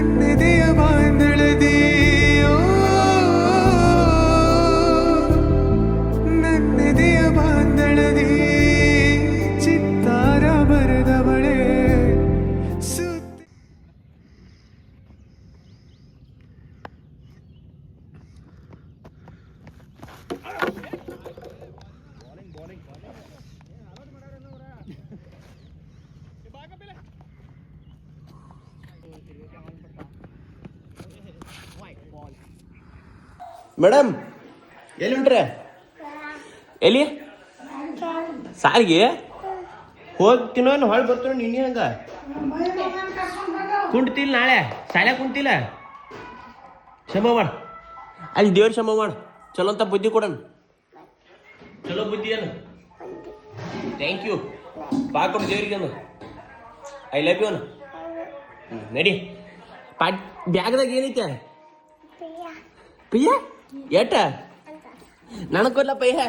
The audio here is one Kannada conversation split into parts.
ನನ್ನೆದೆಯ ಬಾಂಧಳದಿ ನನ್ನೆದೆಯ ಬಾಂಧಳದಿ ಚಿತ್ತಾರ ಬರೆದವಳೆ ಸುತ್ತಿ. ಮೇಡಮ್ ಎಲ್ಲಿ ಹೊಂಟ್ರೆ? ಎಲ್ಲಿ ಸಾರಿಗೆ ಹೋಗ್ತೀನೋ ಹೊಳ್ ಬರ್ತೀನೋ ನಿನ್ನೆ ಹಂಗ ಕುಂಡ್ತಿಲ್ಲ ನಾಳೆ ಶಾಲೆ ಕುಂತಿಲ್ಲ. ಕ್ಷಮ ಮಾಡ ಅಲ್ಲಿ ದೇವ್ರ ಕ್ಷಮ ಮಾಡ. ಚಲೋ ಅಂತ ಬುದ್ಧಿ ಕೊಡೋಣ. ಚಲೋ ಬುದ್ಧಿ ಏನು? Thank you. ಬಾ ಕೊಡು ದೇವ್ರಿಗೆ ಅನ್ನು. ಐ ಲವ್ ಯು ಅನ್ನು. ನಡಿ. ಬ್ಯಾಗ್ದಾಗ ಏನೈತೆ? ಪಯ್ಯ ಎಟ ನನಗೆ ಕೊಡ್ಲ ಪಯ್ಯ.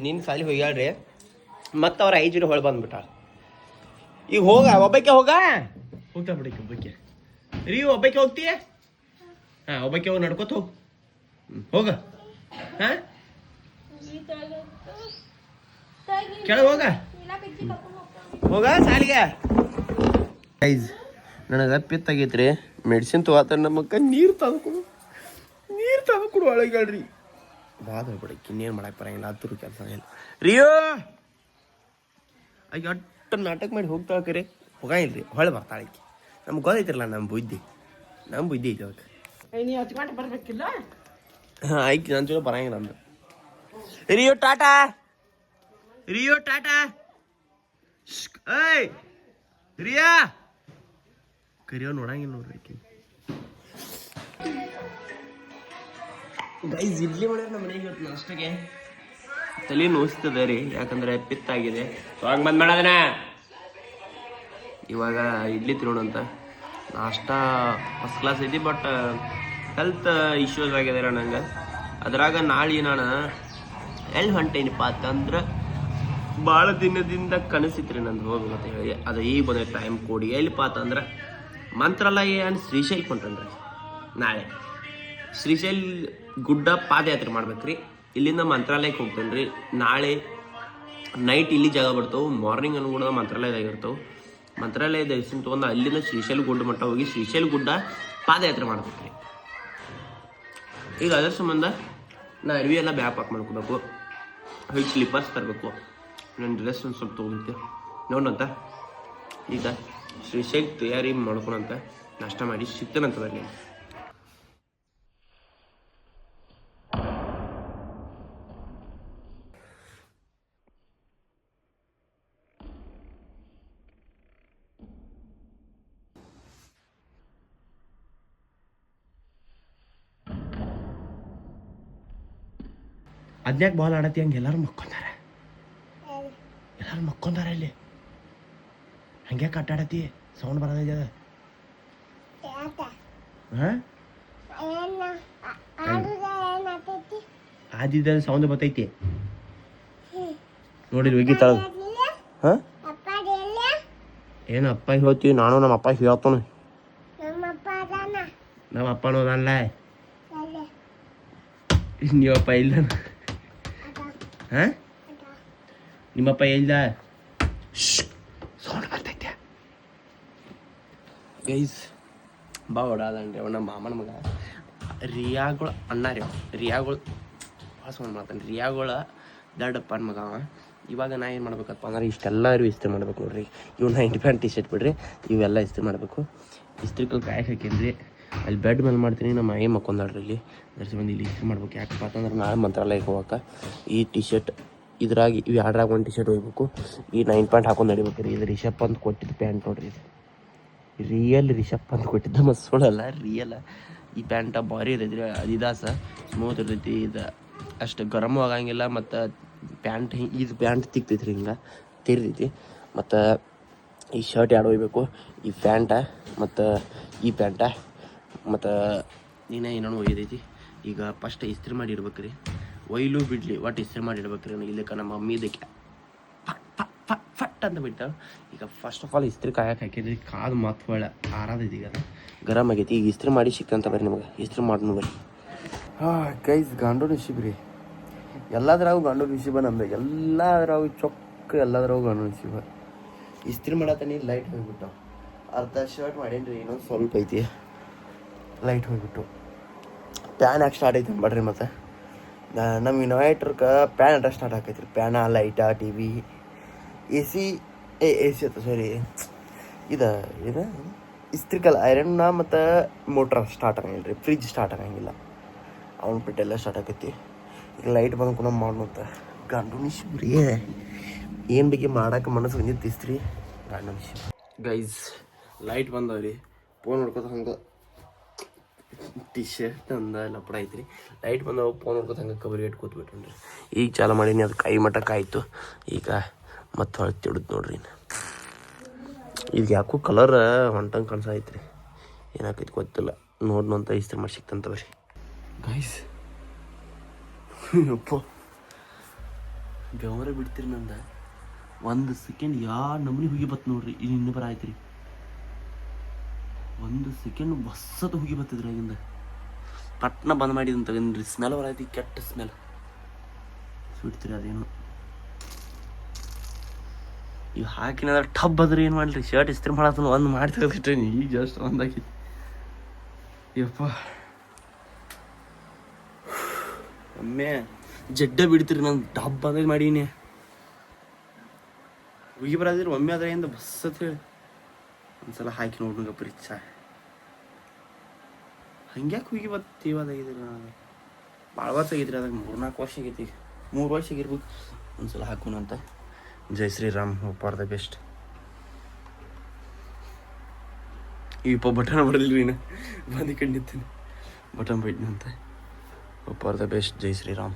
ನಿನ್ನ ಸಾಲಿ ಹೋಗ್ಯಾಳ್ರಿ ಮತ್ತು ಅವ್ರ 5 ಜೋಡಿ ಹೊಳ್ ಬಂದ್ಬಿಟ್ಟಾಳ. ಈಗ ಹೋಗ ಒಬ್ಬಕ್ಕೆ ಹೋಗ್ತಾ ಬಿಡಕ್ಕೆ ಒಬ್ಬಕ್ಕೆ ರೀ. ಒಬ್ಬಕ್ಕೆ ಹೋಗ್ತೀಯ? ಹಾಂ ಒಬ್ಬಕ್ಕೆ ಹೋಗಿ ನಡ್ಕೋತ ಹೋಗ. ಹಾಂ ಕೆಳಗೆ ಹೋಗ ಸಾಲಿಗೆ. ಗೈಸ್ ನನಗೆ ಪಿತ್ತಾಗೈತ್ರಿ. ಮೆಡಿಸಿನ್ ತೊಗೊತ ನಮ್ಮಕ್ಕ ನೀರು ತಂದ್ಕೊಡು ಒಳಗಳ್ರಿ. ಬಾದ ಬಿಡಕ್ಕೆ ಇನ್ನೇನು ಮಾಡಕ್ಕೆ ಬರಂಗಿಲ್ಲ. ಹತ್ತಿರ ಕೆಲಸ ಇಲ್ಲ ರಿಯೋ. ಆಗ ಅಟ್ಟು ನಾಟಕ ಮಾಡಿ ಹೋಗ್ತಾಳ್ಕರಿ ಹೋಗಿಲ್ರಿ. ಹೊಳೆ ಬರ್ತಾಳಕ್ಕೆ. ನಮ್ಗೆ ಗೊತ್ತೈತಿರಲ್ಲ ನಮ್ಮ ಬುದ್ಧಿ ಐತಿ ಅದಕ್ಕೆ. ಬರ್ಬೇಕಿಲ್ಲ. ಹಾಂ ಆಯ್ತು ನನ್ನ ಜೊತೆ ಬರಂಗಿಲ್ಲ ಅಂದು. ರಿಯೋ ಟಾಟಾ. ಏಯ್ ರಿಯಾ ಕರಿಯೋ ನೋಡಂಗಿಲ್ಲ ನೋಡ್ರಿ. ಗೈಸ್ ಇಡ್ಲಿ ಮಾಡ್ಯಾರ ನಮ್ಮ ಮನೆಗೆ ಇವತ್ತು ನಾಷ್ಟಕ್ಕೆ. ತಲೆ ನೋಸ್ತದೆ ರೀ, ಯಾಕಂದ್ರೆ ಪಿತ್ತಾಗಿದೆ. ಸೊ ಹಂಗೆ ಬಂದ್ ಮಾಡೋದನ. ಇವಾಗ ಇಡ್ಲಿ ತಿನ್ನೋಣಂತ. ನಾಷ್ಟ ಫಸ್ಟ್ ಕ್ಲಾಸ್ ಐತಿ, ಬಟ್ ಹೆಲ್ತ್ ಇಶ್ಯೂಸ್ ಆಗಿದಾರೆ ನಂಗೆ. ಅದ್ರಾಗ ನಾಳೆ ನಾನು ಎಲ್ಲಿ ಹೊಂಟೇನಿಪ್ಪ ಅಂತಂದ್ರೆ ಭಾಳ ದಿನದಿಂದ ಕನಸಿತ್ರಿ ನಂದು ಹೋಗ್ಬೇಕು ಅಂತ ಹೇಳಿ. ಅದು ಈಗ ಬಂದ ಟೈಮ್ ಕೊಡಿ. ಎಲ್ಲಿಪ್ಪ ಅಂತಂದ್ರೆ ಮಂತ್ರಾಲಯ ಆ್ಯಂಡ್ ಶ್ರೀಶೈಲ್ ಹೊಂಟನ್ರಿ. ನಾಳೆ ಶ್ರೀಶೈಲ್ ಗುಡ್ಡ ಪಾದಯಾತ್ರೆ ಮಾಡ್ಬೇಕ್ರಿ. ಇಲ್ಲಿಂದ ಮಂತ್ರಾಲಯಕ್ಕೆ ಹೋಗ್ತೇನೆ ರೀ. ನಾಳೆ ನೈಟ್ ಇಲ್ಲಿ ಜಾಗ ಬರ್ತಾವೆ, ಮಾರ್ನಿಂಗ್ ಅನುಗುಣ ಮಂತ್ರಾಲಯದಾಗ ಇರ್ತಾವೆ. ಮಂತ್ರಾಲಯ ದರ್ಶನ ತೊಗೊಂಡು ಅಲ್ಲಿಂದ ಶ್ರೀಶೈಲ್ ಗುಡ್ಡ ಮಟ್ಟ ಹೋಗಿ ಶ್ರೀಶೈಲ್ ಗುಡ್ಡ ಪಾದಯಾತ್ರೆ ಮಾಡ್ಬೇಕ್ರಿ. ಈಗ ಅದರ ಸಂಬಂಧ ನಾ ಅರಿವಿ ಎಲ್ಲ ಬ್ಯಾಗ್ ಪ್ಯಾಕ್ ಮಾಡ್ಕೋಬೇಕು. ಹೋಗಿ ಸ್ಲಿಪ್ಪರ್ಸ್ ತರಬೇಕು. ನನ್ನ ಡ್ರೆಸ್ ಒಂದು ಸ್ವಲ್ಪ ತೊಗೊಂಡಿದ್ದೆ ನೋಡಂತ. ಈಗ ಶ್ರೀಶೈಲ್ ತಯಾರಿ ಮಾಡ್ಕೊಳಂತ ನಾಷ್ಟ ಮಾಡಿ ಸಿಗ್ತೇನಂತ ಬರಲಿ. ಅದ್ಯಾಕೆ ಬಾಲ್ ಆಡತ್ತಿ ಹಂಗೆ? ಎಲ್ಲರೂ ಮಕ್ಕೊಂದಾರ ಇಲ್ಲಿ. ಹಂಗೆ ಕಟ್ಟಾಡತ್ತಿ ಸೌಂಡ್ ಬರೋದ. ಆದಿದ ಸೌಂಡ್ ಬರ್ತೈತಿ ನೋಡಿ. ಒಗಿತಾಳ. ಹಾಂ ಏನು ಅಪ್ಪ ಹೇಳ್ತೀವಿ? ನಾನು ನಮ್ಮ ಅಪ್ಪ ಹೇಳ್ತಾನು. ನಮ್ಮ ಅಪ್ಪನೂ ಅಲ್ಲ, ನೀವಪ್ಪ ಇಲ್ಲ. ಹಾಂ ನಿಮ್ಮಪ್ಪ ಇಲ್ಲ. ಸೌಂಡ್ ಬರ್ತೈತೆ ಗೈಸ್. ಬಾ ಓಡಾದನ್ರಿ ಅವ ನಮ್ಮ ಮಾಮನ ಮಗ. ರಿಯಾಗಳು ಅಣ್ಣ ರೀ. ರಿಯಾಗಳು ಭಾಳ ಸೌಂಡ್ ಮಾಡ್ತಾನೆ. ರಿಯಾಗಳ ದೊಡ್ಡಪ್ಪನ ಮಗ ಅವ. ಇವಾಗ ನಾ ಏನು ಮಾಡ್ಬೇಕಪ್ಪ ಅಂದ್ರೆ ಇಷ್ಟೆಲ್ಲ ಇಸ್ತ್ರಿ ಮಾಡ್ಬೇಕು ನೋಡ್ರಿ. ಇವು 90 ಪ್ಯಾಂಟ್ ಟಿ ಶರ್ಟ್ ಬಿಡ್ರಿ, ಇವೆಲ್ಲ ಇಸ್ತ್ರಿ ಮಾಡಬೇಕು. ಇಸ್ತ್ರಿಕಲ್ ಕಾಯಕ್ಕೆ ಹಾಕೀನಿ. ಅಲ್ಲಿ ಬೆಡ್ ಮೇಲೆ ಮಾಡ್ತೀನಿ. ನಮ್ಮ ಮೈ ಮಕ್ಕೊಂದಾಳ್ರಿ ಇಲ್ಲಿ. ಅದ್ರ ಸಂಬಂಧ ಇಲ್ಲಿ ಇಸ್ತ್ರಿ ಮಾಡ್ಬೇಕು. ಯಾಕಪ್ಪ ಅಂತಂದ್ರೆ ನಾಳೆ ಮಂತ್ರಾಲಯಕ್ಕೆ ಹೋಗಕ್ಕೆ ಈ ಟಿ ಶರ್ಟ್ ಇದ್ರಾಗ ಇವು 2ರಾಗ 1 ಟಿ ಶರ್ಟ್ ಹೋಗ್ಬೇಕು. ಈ 9 ಪ್ಯಾಂಟ್ ಹಾಕೊಂಡು ನಡಿಬೇಕು ರೀ. ಇದು ರಿಷಬ್ ಅಂತ ಕೊಟ್ಟಿದ್ದು ಪ್ಯಾಂಟ್ ನೋಡ್ರಿ. ಇದು ರಿಯಲ್ ರಿಷಬ್ ಅಂತ ಕೊಟ್ಟಿದ್ದ, ಮತ್ತು ಸುಳ್ಳಲ್ಲ, ರಿಯಲ್. ಈ ಪ್ಯಾಂಟ ಭಾರಿ ಇರ್ತೈತಿ ರೀ. ಅದಿದಾಸ ಸ್ಮೂತ್ ಇರ್ತೈತಿ. ಇದು ಅಷ್ಟು ಗರಮೂ ಆಗಂಗಿಲ್ಲ. ಮತ್ತು ಪ್ಯಾಂಟ್ ಇದು ಪ್ಯಾಂಟ್ ತಿಕ್ತೈತಿ ರೀ, ಹಿಂಗೆ ತಿರ್ತೈತಿ. ಮತ್ತು ಈ ಶರ್ಟ್ 2 ಒಯ್ಬೇಕು. ಈ ಪ್ಯಾಂಟ ಮತ್ತು ಈ ಪ್ಯಾಂಟ ಮತ್ತು ಇನ್ನೂ ಒಯ್ದೈತಿ. ಈಗ ಫಸ್ಟ್ ಇಸ್ತ್ರಿ ಮಾಡಿ ಇಡ್ಬೇಕು ರೀ. ಒಯ್ಲು ಬಿಡಲಿ ಒಟ್ಟು ಇಸ್ತ್ರಿ ಮಾಡಿ ಇಡ್ಬೇಕು ರೀ. ಇಲ್ಲಕ್ಕೆ ನಮ್ಮ ಮಮ್ಮಿ ಇದಕ್ಕೆ ಪಟ್ ಅಂತ ಬಿಟ್ಟು ಈಗ ಫಸ್ಟ್ ಆಫ್ ಆಲ್ ಇಸ್ತ್ರಿ ಕಾಯಕ್ಕೆ ಹಾಕಿದ್ರಿ ಕಾದು ಮತ್ತು ಒಳ್ಳೆ ಆರಾದೈತಿ ಈಗ ಗರಮ್ ಆಗೈತಿ ಈಗ ಇಸ್ತ್ರಿ ಮಾಡಿ ಸಿಕ್ತಂತ ಬರ್ರಿ ನಿಮಗೆ ಇಸ್ತ್ರಿ ಮಾಡೋಣ ಬರ್ರಿ ಗೈಸ್ ಗಂಡು ರಿಸಿಬ್ರಿ ಎಲ್ಲದ್ರಾಗೂ ಗಂಡು ರಿಸಿಬ ನಮ್ದು ಎಲ್ಲದ್ರಾಗೂ ಚೊಕ್ಕ ಎಲ್ಲದ್ರಾಗೂ ಗಂಡು ರಿಸಿಬ ಇಸ್ತ್ರಿ ಮಾಡತ್ತಾನೆ ಲೈಟ್ ಹೋಗ್ಬಿಟ್ಟು ಅರ್ಧ ಶರ್ಟ್ ಮಾಡೇನ್ರಿ ಇನ್ನೊಂದು ಸ್ವಲ್ಪ ಐತಿ ಲೈಟ್ ಹೋಗ್ಬಿಟ್ಟು ಪ್ಯಾನ್ ಯಾಕೆ ಸ್ಟಾರ್ಟ್ ಐತೆ ಅನ್ಬೇಡ್ರಿ ಮತ್ತು ನಮ್ಮ ಇನ್ವೈಟ್ರಕ್ಕೆ ಪ್ಯಾನ್ ಅಡ್ಡ ಸ್ಟಾರ್ಟ್ ಆಕೈತ್ರಿ fan light T V A C ಅತ್ತ ಸಾರಿ ಇದು ಇಸ್ತ್ರಿಕಲ್ ಐರನ್ನ ಮತ್ತು ಮೋಟ್ರ್ ಸ್ಟಾರ್ಟ್ ಆಗಂಗಿಲ್ಲ ರೀ ಫ್ರಿಜ್ ಸ್ಟಾರ್ಟ್ ಆಗಂಗಿಲ್ಲ ಅವ್ನ ಬಿಟ್ಟೆಲ್ಲ ಸ್ಟಾರ್ಟ್ ಆಕೈತಿ ಈಗ ಲೈಟ್ ಬಂದು ಕೂಡ ಮಾಡೋಂತ ಗಂಡು ನಿಶ್ಬ್ರಿ ಏನು ಬಗ್ಗೆ ಮಾಡಕ್ಕೆ ಮನಸ್ಸು ಬಂದಿತ್ತು ಇಸ್ತ್ರಿ ಗಂಡು ನಿಶ್ ಗೈಸ್ ಲೈಟ್ ಬಂದವ್ರಿ ಫೋನ್ ನೋಡ್ಕೊತ ಹಂಗೆ ಟಿ ಶರ್ಟ್ ಅಂದ ಲಪಡ ಐತ್ರಿ ಲೈಟ್ ಬಂದವು ಫೋನ್ ನೋಡ್ಕೊತ ಹಂಗೆ ಕಬರಿ ಇಟ್ಟು ಕೂತ್ಬಿಟ್ರಿ ಈಗ ಚಾಲು ಮಾಡೀನಿ ಅದು ಕೈ ಮಟ್ಟ ಕಾಯ್ತು ಈಗ ಮತ್ತೆ ಹೊಳತಿ ಹಿಡಿದು ನೋಡ್ರಿ ಇದು ಯಾಕೋ ಕಲರ್ ಹೊಂಟಂಗೆ ಕಾಣಿಸೈತ್ರಿ ಏನಾಕೈತಿ ಗೊತ್ತಿಲ್ಲ ನೋಡ್ನಂತ ಇಸ್ತ್ರಿ ಮಾಡಿ ಸಿಕ್ತಂತ ಬರ್ರಿ ಗೈಸ್ ಅಪ್ಪ ಬೆವರ ಬಿಡ್ತೀರಿ ನಂದ ಒಂದು ಸೆಕೆಂಡ್ ನಮ್ಮನಿ ಹುಗಿ ಬತ್ತು ನೋಡ್ರಿ ಇದು ಇನ್ನೂ ಬರಾಯ್ತು ರೀ ಒಂದು ಸೆಕೆಂಡ್ ಬಸ್ಸದ ಹುಗಿ ಬರ್ತದ್ರಿ ಆಗಿಂದ ಪಟ್ನ ಬಂದ್ ಮಾಡಿದಂತ ತಗೊಂಡ್ರಿ ಸ್ಮೆಲ್ ಬರಾಯ್ತು ಕೆಟ್ಟ ಸ್ಮೆಲ್ ಸುಡ್ತೀರಿ ಅದೇನು ಈಗ ಹಾಕಿನದ್ರ ಟಬ್ ಅದ್ರ ಏನು ಮಾಡಲಿ ಶರ್ಟ್ ಇಸ್ತ್ರಿ ಮಾಡತ್ತ ಒಂದು ಮಾಡಿ ತೆಗೆದಿಟ್ಟೆ ಈಗ ಜಸ್ಟ್ ಒಂದಾಗಿತ್ತು ಯಪ್ಪ ಒಮ್ಮೆ ಜಡ್ಡ ಬಿಡ್ತೀರಿ ನಾನು ಡಬ್ ಅಂದಾಗ ಮಾಡೀನಿ ಹುಗಿ ಬರೋದ್ರಿ ಒಮ್ಮೆ ಅದ್ರ ಏನು ಬಸ್ ಅಂತ ಹೇಳಿ ಒಂದ್ಸಲ ಹಾಕಿ ನೋಡ್ನಗ ಪರಿಚ ಹಂಗ್ಯಾಕೆ ಹುಗಿ ಬತ್ತು ಇವಾದಾಗಿದ್ರಿ ನಾನು ಭಾಳ ವರ್ಷ ಆಗೈತ್ರಿ ಅದಾಗ 3-4 ವರ್ಷ ಆಗೈತಿ 3 ವರ್ಷ ಆಗಿರ್ಬೇಕು ಒಂದ್ಸಲ ಹಾಕೋಣಂತ ಜೈ Shriram hope are the best ಈಗ ಬಟನ್ ಬರಲಿಲ್ಲ ಇನ್ನು ಬಂದು ಕಂಡಿದ್ದೀನಿ ಬಟನ್ ಬಿಡ್ನಿ ಅಂತ ಹೋಪ್ ಆರ್ ದ ಬೆಸ್ಟ್ ಜೈ ಶ್ರೀರಾಮ್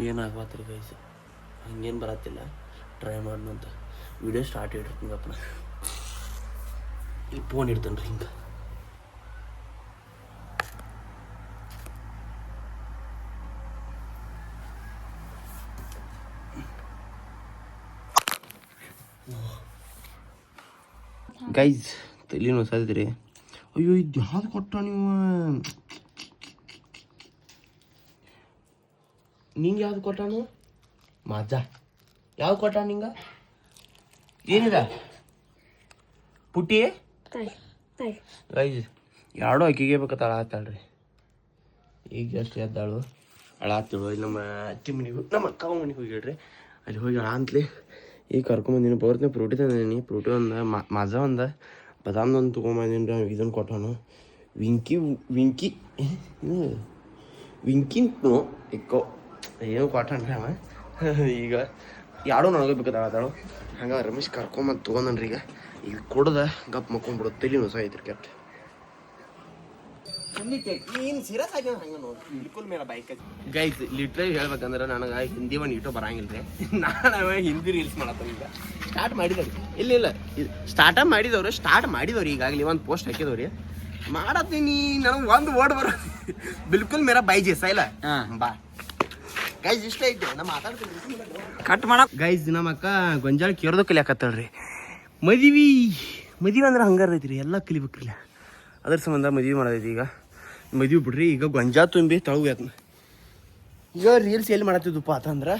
ಏನಾಗತ್ರಿ ಗೈಸ್ ಹಂಗೇನು ಬರತ್ತಿಲ್ಲ ಟ್ರೈ ಮಾಡೋಣ ಅಂತ ವಿಡಿಯೋ ಸ್ಟಾರ್ಟ್ ಇಟ್ಟಿರ್ತೀನಪ್ಪ ಇಲ್ಲಿ ಫೋನ್ ಇಡ್ತೇನೆ ರೀ ಹಿಂಗೆ ಗೈಸ್ ತಲೆ ನೋಸಾದಿದ್ರಿ ಅಯ್ಯೋ ಇದು ಯಾವ್ದು ಕೊಟ್ಟ ನೀವು ನಿಂಗೆ ಯಾವ್ದು ಕೊಟ್ಟಾನು ಮಾಜ ಯಾವ್ದು ಕೊಟ್ಟ ನಿಂಗೆ ಏನಿದೆ ಪುಟ್ಟಿ ಗೈಸ್ ಎರಡೂ ಅಕ್ಕಿಗೆ ಬೇಕತ್ತ ಅಳಾತಾಳ್ರಿ ಈಗ ಎಷ್ಟು ಎದ್ದಾಳು ಅಳಾತಿಳು ಇಲ್ಲಿ ನಮ್ಮ ಅತ್ತಿ ಮನೆಗೆ ನಮ್ಮ ಅಕ್ಕ ಮನೆಗೆ ಹೋಗಿಡ್ರಿ ಅಲ್ಲಿ ಹೋಗಿ ಅಳಾಂತ್ಲಿ ಈಗ ಕರ್ಕೊಂಬಂದಿನಿ ಬರ್ತೇನೆ ಫ್ರೂಟಿ ತಂದಿನಿ ಫ್ರೂಟಿ ಒಂದು ಮಾಜ ಒಂದು ಬದಾಮ್ದೊಂದು ತೊಗೊಂಬಂದಿನಿ ರೀ ಇದನ್ನು ಕೊಟ್ಟಾನು ವಿಂಕಿ ವಿಂಕಿಂಟ್ನು ಇಕ್ಕೋ ಏನು ಕೊಟ್ಟನ್ರಿ ಅವ ಈಗ ಯಾಡೋ ನನಗೆ ಬೇಕಾದಾಳು ಹಂಗೆ ರಮೇಶ್ ಕರ್ಕೊಂಬಂದು ತೊಗೊಂಡನ್ರಿ ಈಗ ಕೊಡ್ದ ಗಪ್ ಮಕ್ಕೊಂಡ್ಬಿಡೋ ತಲೆ ನುಸ ಐತ್ರಿ ಕೆಟ್ಟ ಗೈಸ್ ಲಿಟ್ರಲಿ ಹೇಳ್ಬೇಕಂದ್ರೆ ನನಗೆ ಹಿಂದಿ ಒಂದು ಇಟೋ ಬರಂಗಿಲ್ಲ ರೀ ನಾನು ಹಿಂದಿ ರೀಲ್ಸ್ ಮಾಡತ್ತ ಈಗ ಸ್ಟಾರ್ಟ್ ಮಾಡಿದವ್ರಿ ಇಲ್ಲ ಸ್ಟಾರ್ಟ್ ಮಾಡಿದವ್ರಿ ಈಗಾಗಲೇ ಒಂದು ಪೋಸ್ಟ್ ಹಾಕಿದವ್ರಿ ಮಾಡತ್ತೀನಿ ನನಗೆ ಒಂದು ವರ್ಡ್ ಬರೋ ಬಿಲ್ಕುಲ್ ಮೇರಾ ಬೈ ಜೇಸ ಇಲ್ಲ ಬಾ ಗೈಸ್ ಇಷ್ಟ ಐತೆ ನಾ ಮಾತಾಡ್ತೀನಿ ಕಟ್ ಮಾಡಕ್ ಗೈಸ್ ನಮ್ಮ ಅಕ್ಕ ಗೊಂಜಾಳ ಕೇರೋದು ಕಲಿಯಾಕತ್ತಾಳ್ರಿ ಮದುವೆ ಅಂದ್ರೆ ಹಂಗಾರ ಐತ್ರಿ ಎಲ್ಲ ಕಲಿಬೇಕ್ರಿಲ್ಲ ಅದ್ರ ಸಂಬಂಧ ಮದುವೆ ಮಾಡೋದೈತಿ ಈಗ ಮದುವೆ ಬಿಡ್ರಿ ಈಗ ಗೊಂಜಾ ತುಂಬಿ ತಳಗು ಯಾತ್ನ ಈಗ ರೀಲ್ಸ್ ಎಲ್ಲಿ ಮಾಡತ್ತಿದ್ದಪ್ಪ ಅಂತಂದ್ರೆ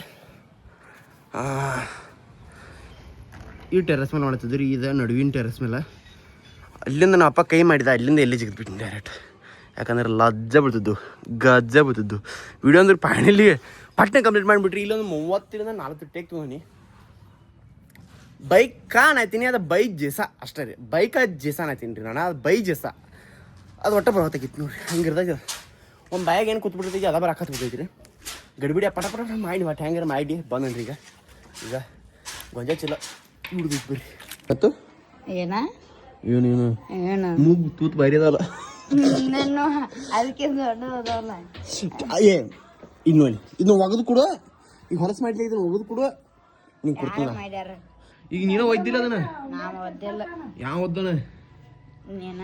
ಈ ಟೆರಸ್ ಮೇಲೆ ಮಾಡತ್ತಿದ್ರಿ ಇದು ನಡುವಿನ ಟೆರಸ್ ಮೇಲೆ ಅಲ್ಲಿಂದ ನಮ್ಮ ಅಪ್ಪ ಕೈ ಮಾಡಿದ ಅಲ್ಲಿಂದ ಎಲ್ಲಿ ಜಿಗಿದ್ಬಿಟ್ಟು ಡೈರೆಕ್ಟ್ ಯಾಕಂದ್ರೆ ಗಜ್ಜ ಬೀಳ್ತಿದ್ದು ವಿಡಿಯೋ ಅಂದ್ರೆ ಫೈನಲಿ ಪಟ್ನೆ ಕಂಪ್ಲೀಟ್ ಮಾಡಿಬಿಟ್ರಿ ಇಲ್ಲೊಂದು 30-40 ಟೇಕ್ ತೊಗೊಂಡು ಬೈಕ್ ಕಾಣಾಯ್ತೀನಿ ಅದು ಬೈಕ್ ಜೇಸ ಅಷ್ಟೇ ರೀ ಬೈಕ್ ಜೇಸಾನ ಆಯ್ತೀನಿ ರೀ ನಾನು ಅದು ಬೈ ಜೇಸ ಅದು ಒಟ್ಟು ಬರತ್ತಾಗಿತ್ತು ನೋಡ್ರಿ ಹಂಗಿರ್ದಾಗ ಒಂದು ಬಾಯಾಗ ಏನು ಕೂತ್ಬಿಡ್ತೈತಿ ಅದ ಬರಾಕತ್ ಬಿಡ್ತೈತಿ ರೀ ಗಡಿಬಿಡಿ ಪಟ ಮಾಡಿ ಒಟ್ಟು ಹೆಂಗಾರ ಮಾಡಿ ಬಂದನ್ರಿ ಈಗ ಗೊಂಜಾ ಚಲೋ ಹಿಡ್ದಿತ್ತು ಬರ್ರಿ ಮತ್ತು ಏನು ಮೂಗು ತೂತ್ ಬಾರಿ ಅದಲ್ಲ ಅದಕ್ಕೆ ದೊಡ್ಡದಲ್ಲ ಏ ಇನ್ನು ಅಲ್ಲಿ ಇದನ್ನ ಒಗದು ಕೊಡು ಈಗ ಹೊಲಸು ಮಾಡ್ಲಿ ಇದನ್ನ ಒಗದು ಕೊಡು ನೀನು ಕೊಡ್ತೀನಿ ಮಾಡ್ಯಾರ ಈಗ ನೀನು ಒಯ್ದಿಲ್ಲ ಅದನ್ನ ನಾವು ಒದ್ದಿಲ್ಲ ಯಾವ ಒದ್ದಣ ನೀನ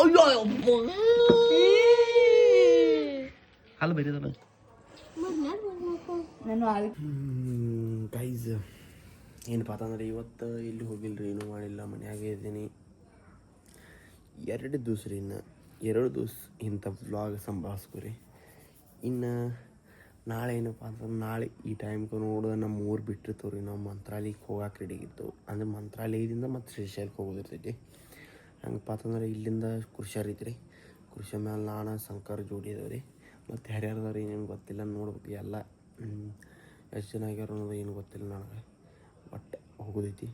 ಅಯ್ಯೋ ಅಲ್ಲ ಬರೀದಲ್ಲ ಗೈಸ್ ಏನಪ್ಪ ಅಂತಂದ್ರೆ ಇವತ್ತು ಇಲ್ಲಿ ಹೋಗಿಲ್ಲ ರೀ ಏನೂ ಮಾಡಿಲ್ಲ ಮನ್ಯಾಗೆ ಇದ್ದೀನಿ 2 ದಿವಸ ರೀ ಇನ್ನು 2 ದಿವಸ ಇಂಥ ವ್ಲಾಗ್ ಸಂಭಾಳಿಸ್ಕೊರಿ ಇನ್ನು ನಾಳೆ ಏನಪ್ಪ ಅಂತಂದ್ರೆ ನಾಳೆ ಈ ಟೈಮ್ಗೆ ನೋಡಿದ್ರೆ ನಮ್ಮ ಊರು ಬಿಟ್ಟಿರ್ತೀವಿ ರೀ ನಾವು ಮಂತ್ರಾಲಯಕ್ಕೆ ಹೋಗಕ್ಕೆ ರೆಡಿ ಆಗಿತ್ತು ಅಂದರೆ ಮಂತ್ರಾಲಯದಿಂದ ಮತ್ತು ಶ್ರೀಶೈಲಕ್ಕೆ ಹೋಗೋದಿರ್ತೈತಿ ಹಂಗಪ್ಪ ಅಂತಂದ್ರೆ ಇಲ್ಲಿಂದ ಕೃಷಿಯರ್ ಐತ್ರಿ ಕೃಷಿ ಮೇಲೆ ನಾನು ಶಂಕರ್ ಜೋಡಿ ಅದಾವೆ ರೀ ಮತ್ತು ಯಾರ್ಯಾರ್ದಾರು ಏನೇನು ಗೊತ್ತಿಲ್ಲ ನೋಡ್ಬೇಕು ಎಲ್ಲ ಎಷ್ಟು ಜನ ಆಗ್ಯಾರ ಅನ್ನೋದು ಏನು ಗೊತ್ತಿಲ್ಲ ನನಗೆ ಬಟ್ ಹೋಗೋದೈತಿ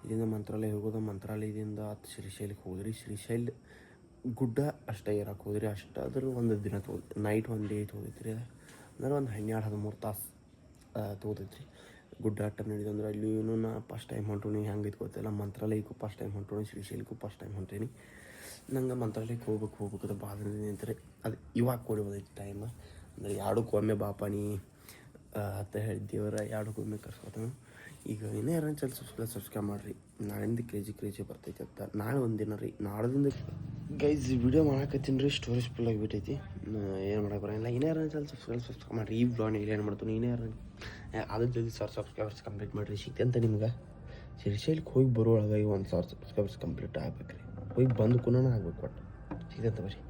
ಇಲ್ಲಿಂದ ಮಂತ್ರಾಲಯ ಹೋಗೋದು ಮಂತ್ರಾಲಯದಿಂದ ಶ್ರೀಶೈಲಕ್ಕೆ ಹೋದ್ರಿ ಶ್ರೀಶೈಲ ಗುಡ್ಡ ಅಷ್ಟೇ ಇರಕ್ಕೆ ಹೋದ್ರಿ ಅಷ್ಟಾದ್ರೂ ಒಂದು ದಿನ ನೈಟ್ 1 ಡೇ ತೊಗೋದೈತ್ರಿ ಅಂದ್ರೆ ಒಂದು 12-13 ತಾಸು ತೊಗೋದೈತ್ರಿ ಗುಡ್ಡ ಅಟ್ಟ ನಡೆದು ಅಂದ್ರೆ ಅಲ್ಲಿ ನಾ ಫಸ್ಟ್ ಟೈಮ್ ಹೊಂಟೋನಿ ಹೆಂಗೈತೆ ಗೊತ್ತಿಲ್ಲ ಮಂತ್ರಾಲಯಕ್ಕೂ ಫಸ್ಟ್ ಟೈಮ್ ಹೊಂಟೋನಿ ಶ್ರೀಶೈಲಕ್ಕೂ ಫಸ್ಟ್ ಟೈಮ್ ಹೊಂಟೀನಿ ನಂಗೆ ಮಂತ್ರಾಲಯಕ್ಕೆ ಹೋಗ್ಬೇಕು ಅದು ಭಾಳ ನಿಂತರೆ ಅದು ಇವಾಗ ಕೊಡಿ ಬಂದೈತಿ ಟೈಮ್ ಅಂದರೆ ಎರಡಕ್ಕೊಮ್ಮೆ ಬಾಪಾನಿ ಅಂತ ಹೇಳಿ ದೇವರ ಎರಡಕ್ಕೊಮ್ಮೆ ಕರ್ಸ್ಕೊತಾನೆ ಈಗ ಇನ್ನೇ ಯಾರು ಸಬ್ಸ್ಕ್ರೈಬ್ ಮಾಡಿರಿ ನಾಳಿಂದ ಕ್ರೇಜಿ ಬರ್ತೈತಿ ಅಂತ ನಾಳೆ ಒಂದಿನ ರೀ ನಾಳೆದಿಂದ ಗೈಸ್ ವಿಡಿಯೋ ಮಾಡಕತ್ತೀನಿ ರೀ ಸ್ಟೋರೇಜ್ ಫುಲ್ ಆಗಿಬಿಟ್ಟೈತಿ ಏನು ಮಾಡಕ್ಕೆ ಬರೋಲ್ಲ ಇನ್ನೇ ಯಾರು ಸಬ್ಸ್ಕ್ರೈಬ್ ಮಾಡಿರಿ ಈ ಬ್ಲಾಗ್ ಏನು ಮಾಡ್ತೀನಿ ಇನ್ನೇ ಯಾರು ಅದ್ರ ಜೊತೆ 1000 ಸಬ್ಸ್ಕ್ರೈಬರ್ಸ್ ಕಂಪ್ಲೀಟ್ ಮಾಡಿರಿ ಸಿಗ್ತೆ ಅಂತ ನಿಮ್ಗೆ ಶ್ರೀಶೈಲಕ್ಕೆ ಹೋಗಿ ಬರೋಳಗಾಗಿ 1000 ಸಬ್ಸ್ಕ್ರೈಬರ್ಸ್ ಕಂಪ್ಲೀಟ್ ಆಗ್ಬೇಕು ರೀ ಹೋಗಿ ಬಂದು ಕೂಡ ಆಗ್ಬೇಕು ಒಟ್ಟು ಸಿಗ್ತಂತ ಬರ್ರಿ